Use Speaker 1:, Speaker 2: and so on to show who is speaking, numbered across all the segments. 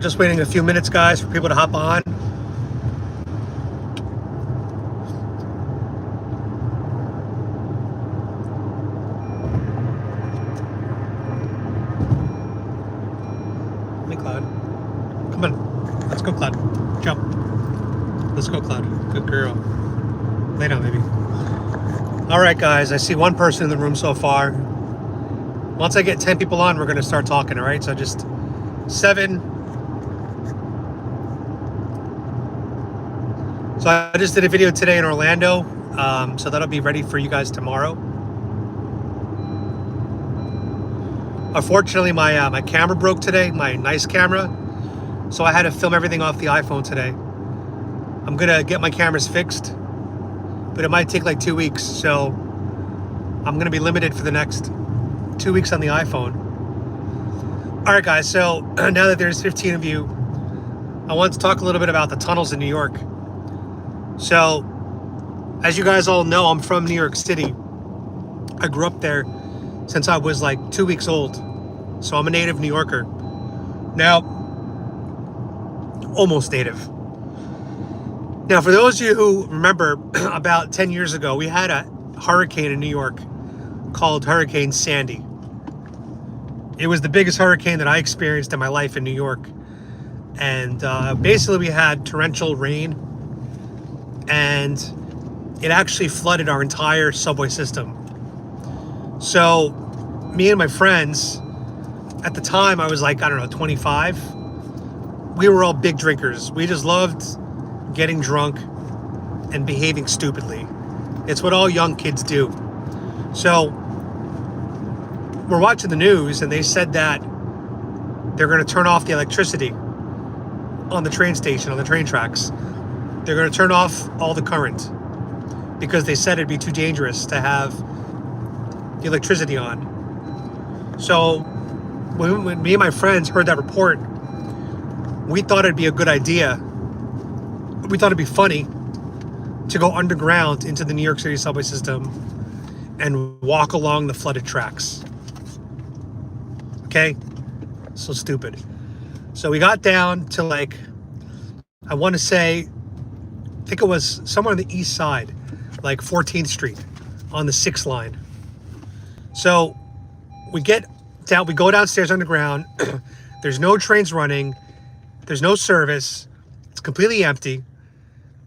Speaker 1: Just waiting a few minutes, guys, for people to hop on. Hey, Cloud. Come on. Let's go, Cloud. Jump. Let's go, Cloud. Good girl. Lay down, baby. All right, guys. I see one person in the room so far. Once I get 10 people on, we're going to start talking, all right? So just 7. So I just did a video today in Orlando, so that'll be ready for you guys tomorrow. Unfortunately, my camera broke today, my nice camera, so I had to film everything off the iPhone today. I'm gonna get my cameras fixed, but it might take like 2 weeks, so I'm gonna be limited for the next 2 weeks on the iPhone. All right, guys, so now that there's 15 of you, I want to talk a little bit about the tunnels in New York. So, as you guys all know, I'm from New York City. I grew up there since I was like 2 weeks old. So I'm a native New Yorker. Now, almost native. Now, for those of you who remember, about 10 years ago, we had a hurricane in New York called Hurricane Sandy. It was the biggest hurricane that I experienced in my life in New York. And basically we had torrential rain, and it actually flooded our entire subway system. So me and my friends, at the time I was like, I don't know, 25. We were all big drinkers. We just loved getting drunk and behaving stupidly. It's what all young kids do. So we're watching the news, and they said that they're going to turn off the electricity on the train station, on the train tracks. They're going to turn off all the current because they said it'd be too dangerous to have the electricity on. So when me and my friends heard that report, we thought it'd be a good idea. We thought it'd be funny to go underground into the New York City subway system and walk along the flooded tracks. Okay? So stupid. So we got down to like, I want to say, I think it was somewhere on the east side, like 14th Street on the 6th line. So we get down, we go downstairs underground. There's no trains running. There's no service. It's completely empty.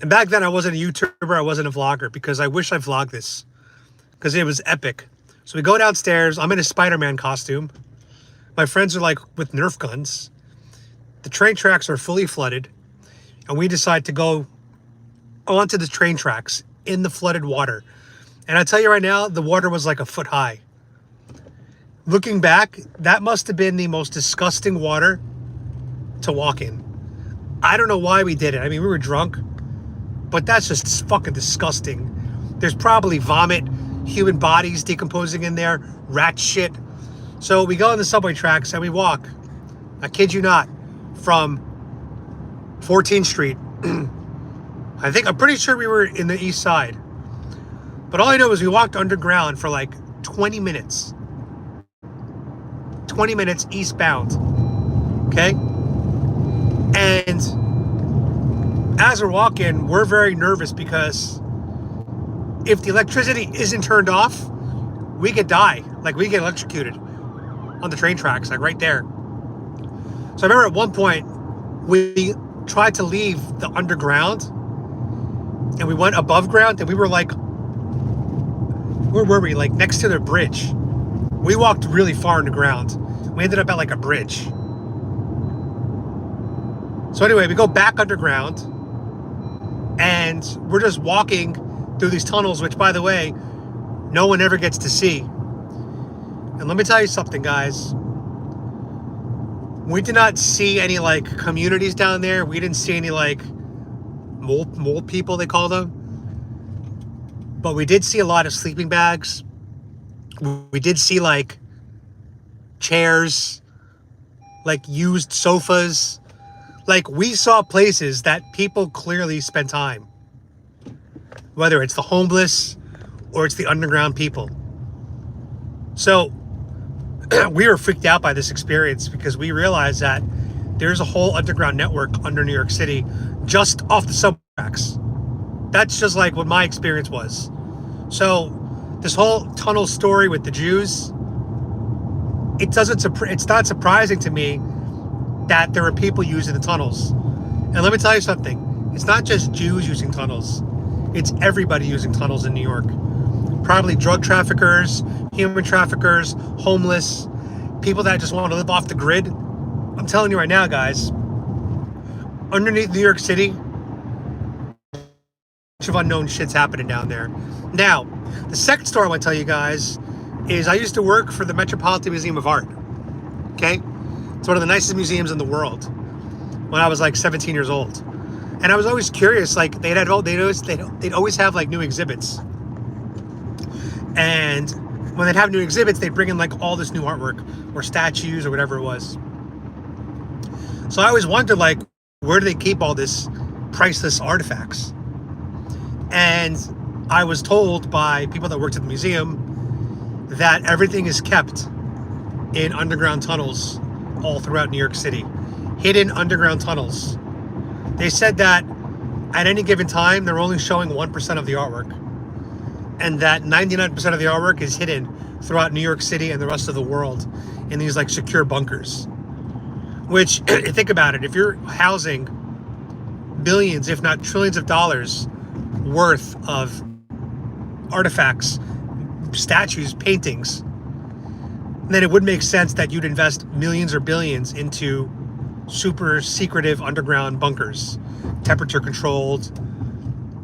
Speaker 1: And back then I wasn't a YouTuber. I wasn't a vlogger, because I wish I vlogged this because it was epic. So we go downstairs. I'm in a Spider-Man costume. My friends are like with Nerf guns. The train tracks are fully flooded. And we decide to go onto the train tracks in the flooded water. And I tell you right now, the water was like a foot high. Looking back, that must have been the most disgusting water to walk in. I don't know why we did it. I mean, we were drunk, but that's just fucking disgusting. There's probably vomit, human bodies decomposing in there, rat shit. So we go on the subway tracks and we walk, I kid you not, from 14th Street. I'm pretty sure we were in the east side. But all I know is we walked underground for like 20 minutes. 20 minutes eastbound. Okay? And as we're walking, we're very nervous because if the electricity isn't turned off, we could die. Like, we get electrocuted on the train tracks, like right there. So I remember at one point, we tried to leave the underground and we went above ground, and we were like, where were we? Like next to the bridge. We walked really far underground. We ended up at like a bridge. So anyway, we go back underground and we're just walking through these tunnels, which, by the way, no one ever gets to see. And let me tell you something, guys. We did not see any like communities down there. We didn't see any like mole people, they call them. But we did see a lot of sleeping bags. We did see like chairs, like used sofas. Like, we saw places that people clearly spend time. Whether it's the homeless or it's the underground people. So we were freaked out by this experience because we realized that there's a whole underground network under New York City just off the subway tracks. That's just like what my experience was. So this whole tunnel story with the Jews, it's not surprising to me that there are people using the tunnels. And let me tell you something, it's not just Jews using tunnels, it's everybody using tunnels in New York. Probably drug traffickers, human traffickers, homeless, people that just want to live off the grid. I'm telling you right now, guys, underneath New York City, a bunch of unknown shit's happening down there. Now, the second story I want to tell you guys is I used to work for the Metropolitan Museum of Art. Okay? It's one of the nicest museums in the world when I was like 17 years old. And I was always curious, like they'd always have like new exhibits. And when they'd have new exhibits, they'd bring in like all this new artwork or statues or whatever it was. So I always wondered, like, where do they keep all this priceless artifacts? And I was told by people that worked at the museum that everything is kept in underground tunnels all throughout New York City. Hidden underground tunnels. They said that at any given time, they're only showing 1% of the artwork. And that 99% of the artwork is hidden throughout New York City and the rest of the world in these like secure bunkers. Which, think about it, if you're housing billions, if not trillions of dollars worth of artifacts, statues, paintings, then it would make sense that you'd invest millions or billions into super secretive underground bunkers, temperature controlled,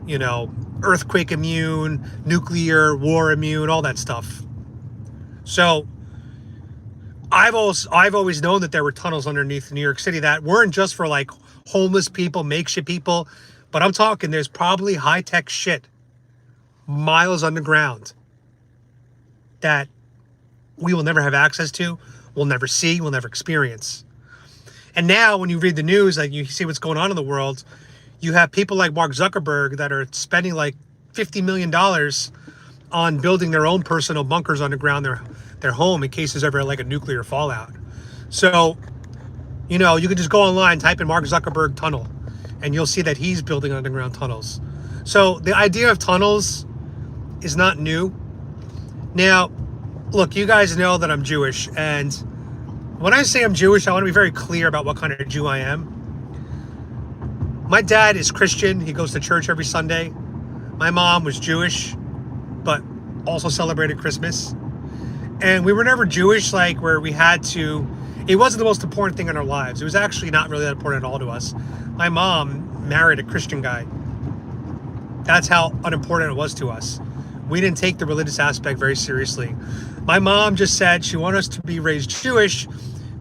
Speaker 1: you know, earthquake immune, nuclear war immune, all that stuff. So I've always known that there were tunnels underneath New York City that weren't just for like homeless people, makeshift people, but I'm talking there's probably high-tech shit miles underground that we will never have access to, we'll never see, we'll never experience. And now when you read the news, like you see what's going on in the world, you have people like Mark Zuckerberg that are spending like $50 million on building their own personal bunkers underground their home in case there's ever like a nuclear fallout. So, you know, you can just go online, type in Mark Zuckerberg tunnel, and you'll see that he's building underground tunnels. So the idea of tunnels is not new. Now, look, you guys know that I'm Jewish, and when I say I'm Jewish, I want to be very clear about what kind of Jew I am. My dad is Christian. He goes to church every Sunday. My mom was Jewish, but also celebrated Christmas. And we were never Jewish, like where we had to, it wasn't the most important thing in our lives. It was actually not really that important at all to us. My mom married a Christian guy. That's how unimportant it was to us. We didn't take the religious aspect very seriously. My mom just said she wanted us to be raised Jewish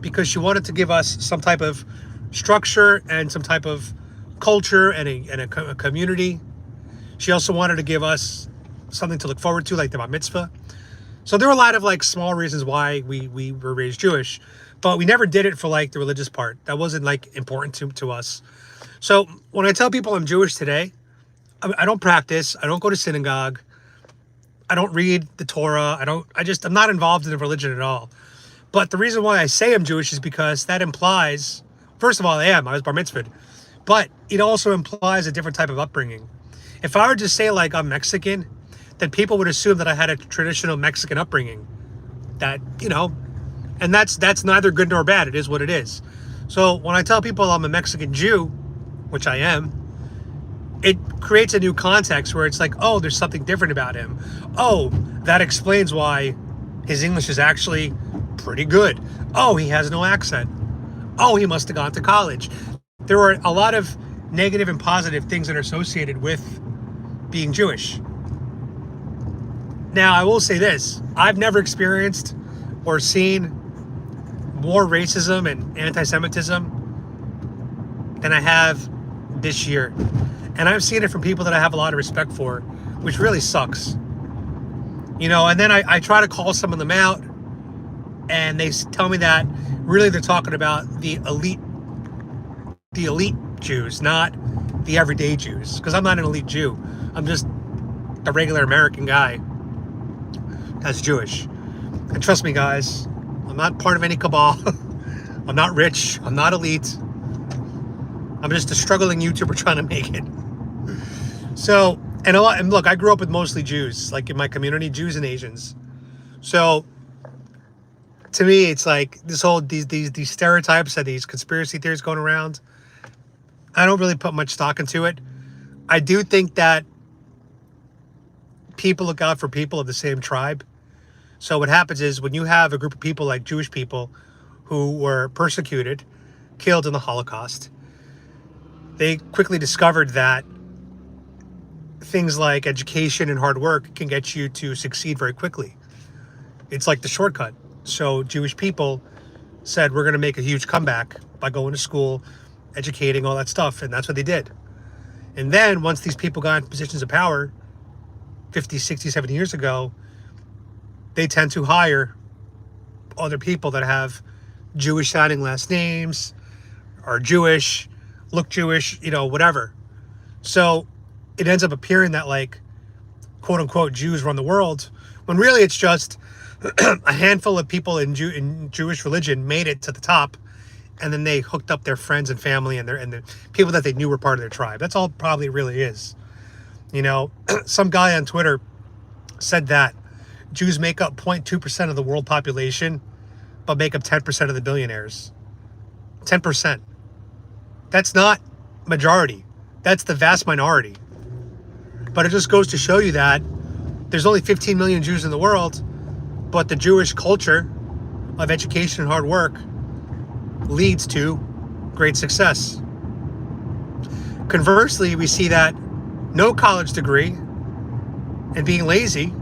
Speaker 1: because she wanted to give us some type of structure and some type of culture and a community. She also wanted to give us something to look forward to, like the bat mitzvah. So there were a lot of like small reasons why we were raised Jewish, but we never did it for like the religious part. That wasn't like important to us. So when I tell people I'm Jewish today, I don't practice. I don't go to synagogue. I don't read the Torah. I'm not involved in the religion at all. But the reason why I say I'm Jewish is because that implies, first of all, I was bar mitzvahed, but it also implies a different type of upbringing. If I were to say like I'm Mexican, then people would assume that I had a traditional Mexican upbringing. That, you know, and that's neither good nor bad. It is what it is. So when I tell people I'm a Mexican Jew, which I am, it creates a new context where it's like, oh, there's something different about him. Oh, that explains why his English is actually pretty good. Oh, he has no accent. Oh, he must have gone to college. There are a lot of negative and positive things that are associated with being Jewish. Now, I will say this. I've never experienced or seen more racism and anti-Semitism than I have this year. And I've seen it from people that I have a lot of respect for, which really sucks. You know, and then I try to call some of them out, and they tell me that really they're talking about the elite Jews, not the everyday Jews. Because I'm not an elite Jew. I'm just a regular American guy that's Jewish. And trust me, guys, I'm not part of any cabal. I'm not rich. I'm not elite. I'm just a struggling YouTuber trying to make it. So, and look, I grew up with mostly Jews, like in my community, Jews and Asians. So, to me, it's like this whole these stereotypes and these conspiracy theories going around. I don't really put much stock into it. I do think that people look out for people of the same tribe. So what happens is when you have a group of people like Jewish people who were persecuted, killed in the Holocaust, they quickly discovered that things like education and hard work can get you to succeed very quickly. It's like the shortcut. So Jewish people said, we're going to make a huge comeback by going to school, educating, all that stuff. And that's what they did. And then once these people got in positions of power 50, 60, 70 years ago, they tend to hire other people that have Jewish sounding last names, are Jewish, look Jewish, whatever. So it ends up appearing that like, quote unquote, Jews run the world, when really it's just a handful of people in Jewish religion made it to the top, and then they hooked up their friends and family and the people that they knew were part of their tribe. That's all it probably really is. Some guy on Twitter said that Jews make up 0.2% of the world population, but make up 10% of the billionaires. 10%. That's not majority. That's the vast minority. But it just goes to show you that there's only 15 million Jews in the world, but the Jewish culture of education and hard work leads to great success. Conversely, we see that no college degree and being lazy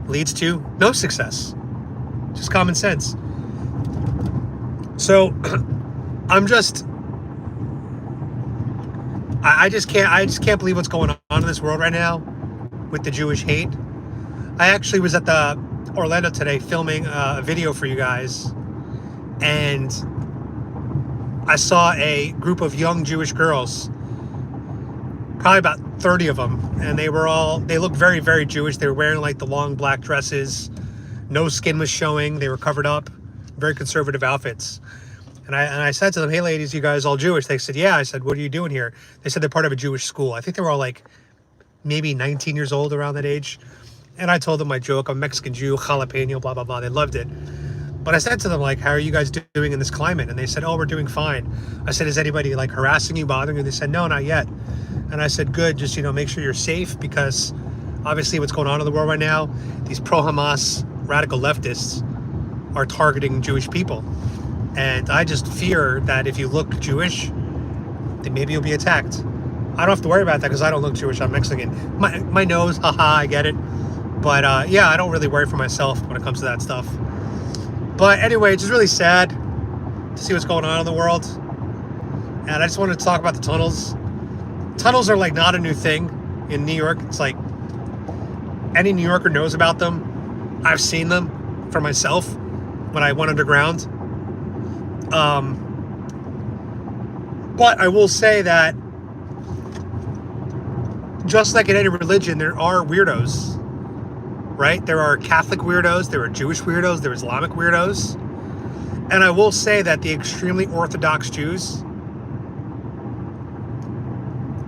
Speaker 1: leads to no success. Just common sense. So I just can't believe what's going on in this world right now with the Jewish hate. I actually was at the Orlando today filming a video for you guys, and I saw a group of young Jewish girls, probably about 30 of them, and they looked very, very Jewish. They were wearing like the long black dresses, no skin was showing, they were covered up, very conservative outfits. And I said to them, hey ladies, you guys all Jewish? They said, yeah. I said, what are you doing here? They said they're part of a Jewish school. I think they were all like maybe 19 years old, around that age. And I told them my joke, I'm a Mexican Jew, jalapeno, blah, blah, blah. They loved it. But I said to them, like, how are you guys doing in this climate? And they said, oh, we're doing fine. I said, is anybody like harassing you, bothering you? They said, no, not yet. And I said, good, just, make sure you're safe, because obviously what's going on in the world right now, these pro-Hamas radical leftists are targeting Jewish people. And I just fear that if you look Jewish, then maybe you'll be attacked. I don't have to worry about that because I don't look Jewish, I'm Mexican. My nose, haha, I get it. But yeah, I don't really worry for myself when it comes to that stuff. But anyway, it's just really sad to see what's going on in the world. And I just wanted to talk about the tunnels. Tunnels are like not a new thing in New York. It's like any New Yorker knows about them. I've seen them for myself when I went underground. But I will say that just like in any religion, there are weirdos, right? There are Catholic weirdos, there are Jewish weirdos, there are Islamic weirdos. And I will say that the extremely Orthodox Jews,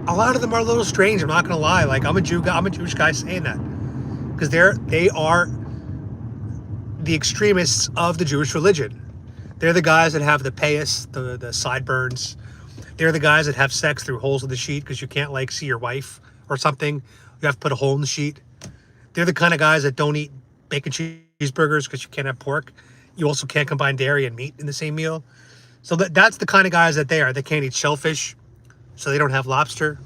Speaker 1: a lot of them are a little strange, I'm not going to lie. Like, I'm a Jewish guy saying that. Because they are the extremists of the Jewish religion. They're the guys that have the payas, the sideburns. They're the guys that have sex through holes in the sheet because you can't like see your wife or something. You have to put a hole in the sheet. They're the kind of guys that don't eat bacon cheeseburgers because you can't have pork. You also can't combine dairy and meat in the same meal. So that's the kind of guys that they are. They can't eat shellfish, so they don't have lobster.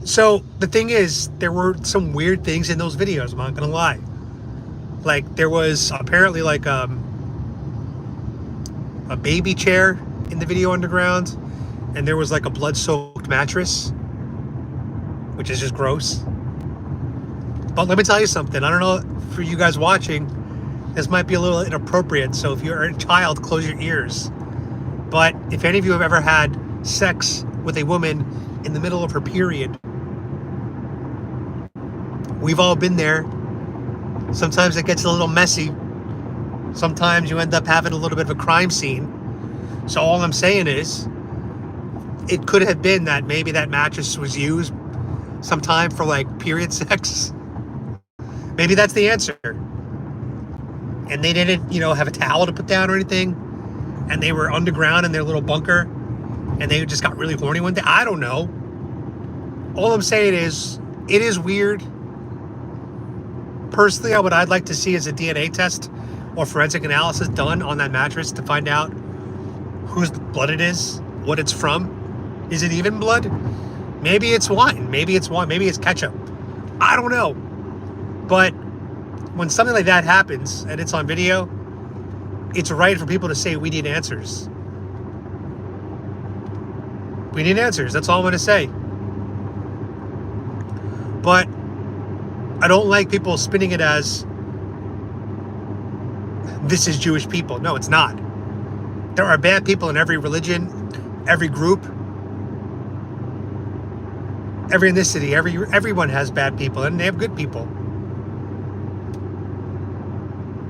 Speaker 1: So the thing is, there were some weird things in those videos, I'm not gonna lie. Like, there was apparently like a baby chair in the video underground, and there was like a blood-soaked mattress, which is just gross. But let me tell you something. I don't know, for you guys watching, this might be a little inappropriate, so if you're a child, close your ears. But if any of you have ever had sex with a woman in the middle of her period, we've all been there. Sometimes it gets a little messy. Sometimes you end up having a little bit of a crime scene. So all I'm saying is, it could have been that maybe that mattress was used sometime for like period sex. Maybe that's the answer. And they didn't, have a towel to put down or anything. And they were underground in their little bunker. And they just got really horny one day. I don't know. All I'm saying is, it is weird. Personally, what I'd like to see is a DNA test or forensic analysis done on that mattress to find out whose blood it is, what it's from. Is it even blood? Maybe it's wine. Maybe it's wine. Maybe it's ketchup. I don't know. But when something like that happens and it's on video, it's right for people to say we need answers. We need answers. That's all I'm going to say. But I don't like people spinning it as this is Jewish people. No, it's not. There are bad people in every religion, every group, every ethnicity. Everyone has bad people, and they have good people.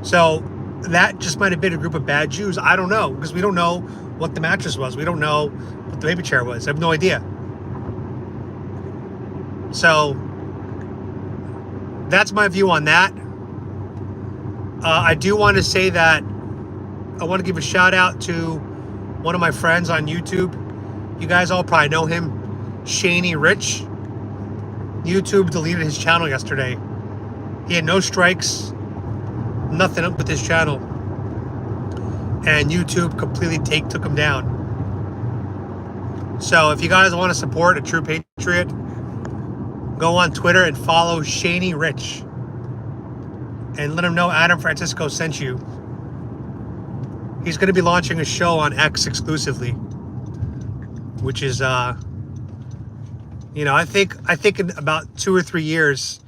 Speaker 1: So that just might have been a group of bad Jews. I don't know, because we don't know what the mattress was. We don't know what the baby chair was. I have no idea. So that's my view on that. I do want to say that I want to give a shout out to one of my friends on YouTube. You guys all probably know him, Shaney Rich. YouTube deleted his channel yesterday. He had no strikes, nothing up with his channel. And YouTube completely took him down. So if you guys want to support a true patriot, go on Twitter and follow Shaney Rich. And let him know Adam Francisco sent you. He's going to be launching a show on X exclusively. Which is, I think in about 2 or 3 years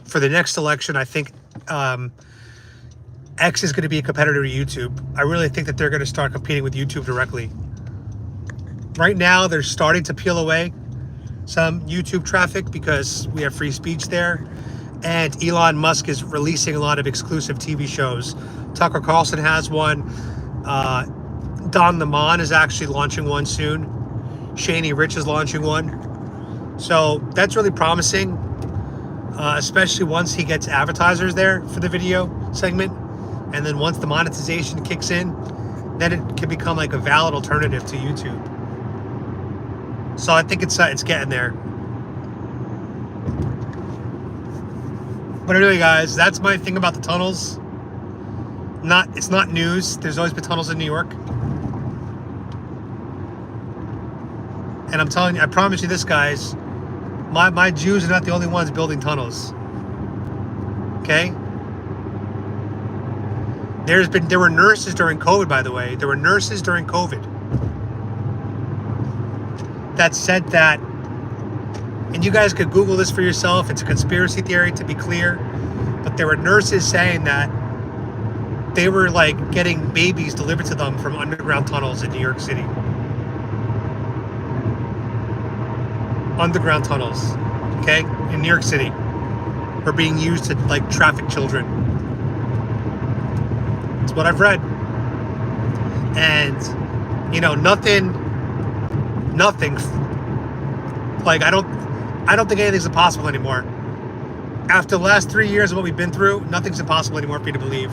Speaker 1: for the next election, I think X is going to be a competitor to YouTube. I really think that they're going to start competing with YouTube directly. Right now, they're starting to peel away some YouTube traffic because we have free speech there. And Elon Musk is releasing a lot of exclusive TV shows. Tucker Carlson has one. Don Lemon is actually launching one soon. Shaney Rich is launching one. So that's really promising, especially once he gets advertisers there for the video segment. And then once the monetization kicks in, then it can become like a valid alternative to YouTube. So I think it's getting there. But anyway, guys, that's my thing about the tunnels. It's not news. There's always been tunnels in New York. And I'm telling you, I promise you this, guys, my Jews are not the only ones building tunnels. Okay? There were nurses during COVID, by the way. There were nurses during COVID that said that, and you guys could Google this for yourself. It's a conspiracy theory, to be clear. But there were nurses saying that they were like getting babies delivered to them from underground tunnels in New York City. Underground tunnels, okay, in New York City, are being used to like traffic children. That's what I've read. And nothing. Like I don't think anything's impossible anymore. After the last 3 years of what we've been through, nothing's impossible anymore for you to believe.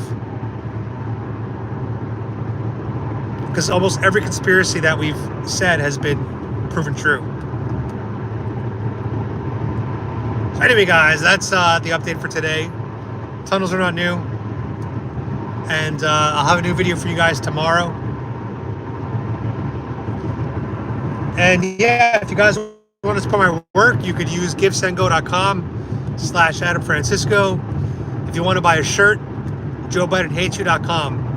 Speaker 1: Because almost every conspiracy that we've said has been proven true. So anyway, guys, that's the update for today. Tunnels are not new. And I'll have a new video for you guys tomorrow. And yeah, if you guys want to support my work, you could use givesendgo.com/Adam Francisco. If you want to buy a shirt, JoeBidenHatesYou.com.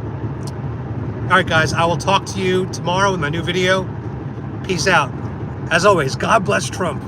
Speaker 1: All right, guys, I will talk to you tomorrow with my new video. Peace out. As always, God bless Trump.